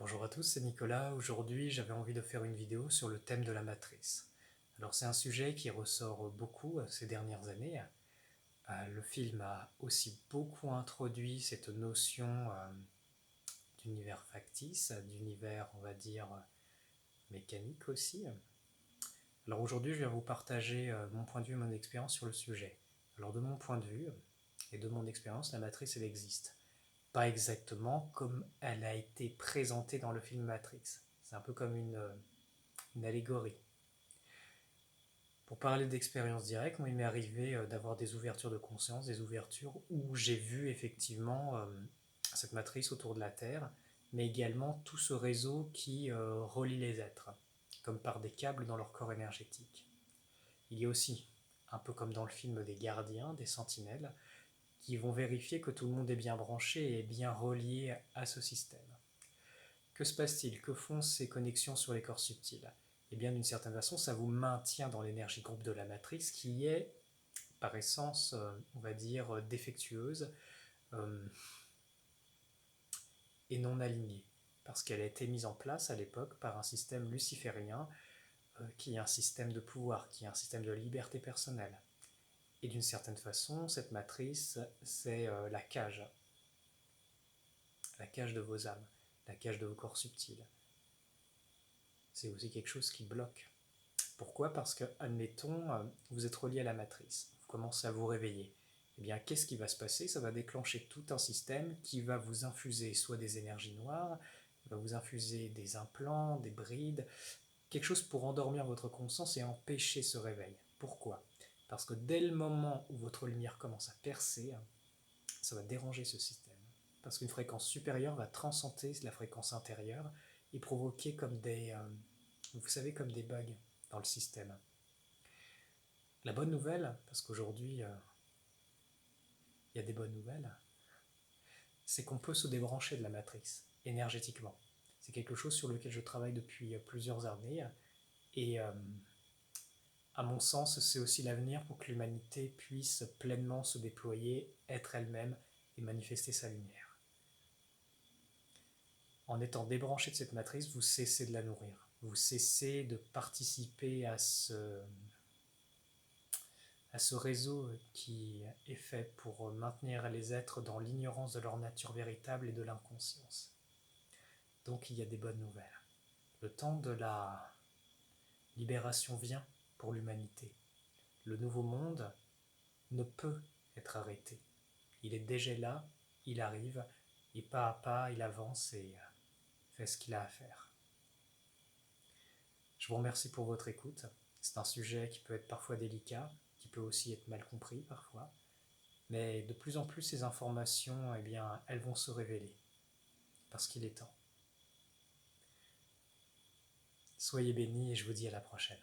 Bonjour à tous, c'est Nicolas. Aujourd'hui, j'avais envie de faire une vidéo sur le thème de la matrice. Alors, c'est un sujet qui ressort beaucoup ces dernières années. Le film a aussi beaucoup introduit cette notion d'univers factice, d'univers, on va dire, mécanique aussi. Alors aujourd'hui, je viens vous partager mon point de vue et mon expérience sur le sujet. Alors, de mon point de vue et de mon expérience, la matrice, elle existe. Pas exactement comme elle a été présentée dans le film Matrix. C'est un peu comme une allégorie. Pour parler d'expérience directe, moi il m'est arrivé d'avoir des ouvertures de conscience, des ouvertures où j'ai vu effectivement cette matrice autour de la Terre, mais également tout ce réseau qui relie les êtres, comme par des câbles dans leur corps énergétique. Il y a aussi, un peu comme dans le film des gardiens, des sentinelles, qui vont vérifier que tout le monde est bien branché et bien relié à ce système. Que se passe-t-il? Que font ces connexions sur les corps subtils? Eh bien, d'une certaine façon, ça vous maintient dans l'énergie groupe de la matrice qui est, par essence, on va dire, défectueuse euh, et non alignée. Parce qu'elle a été mise en place à l'époque par un système luciférien qui est un système de pouvoir, qui est un système de liberté personnelle. Et d'une certaine façon, cette matrice, c'est la cage de vos âmes, la cage de vos corps subtils. C'est aussi quelque chose qui bloque. Pourquoi? Parce que, admettons, vous êtes relié à la matrice, vous commencez à vous réveiller. Eh bien, qu'est-ce qui va se passer? Ça va déclencher tout un système qui va vous infuser soit des énergies noires, va vous infuser des implants, des brides, quelque chose pour endormir votre conscience et empêcher ce réveil. Pourquoi? Parce que dès le moment où votre lumière commence à percer, ça va déranger ce système. Parce qu'une fréquence supérieure va transcender la fréquence intérieure et provoquer comme vous savez, comme des bugs dans le système. La bonne nouvelle, parce qu'aujourd'hui il y a des bonnes nouvelles, c'est qu'on peut se débrancher de la matrice énergétiquement. C'est quelque chose sur lequel je travaille depuis plusieurs années et à mon sens, c'est aussi l'avenir pour que l'humanité puisse pleinement se déployer, être elle-même et manifester sa lumière. En étant débranché de cette matrice, vous cessez de la nourrir. Vous cessez de participer à ce réseau qui est fait pour maintenir les êtres dans l'ignorance de leur nature véritable et de l'inconscience. Donc il y a des bonnes nouvelles. Le temps de la libération vient pour l'humanité. Le nouveau monde ne peut être arrêté. Il est déjà là, il arrive, et pas à pas, il avance et fait ce qu'il a à faire. Je vous remercie pour votre écoute. C'est un sujet qui peut être parfois délicat, qui peut aussi être mal compris parfois, mais de plus en plus ces informations, eh bien, elles vont se révéler, parce qu'il est temps. Soyez bénis et je vous dis à la prochaine.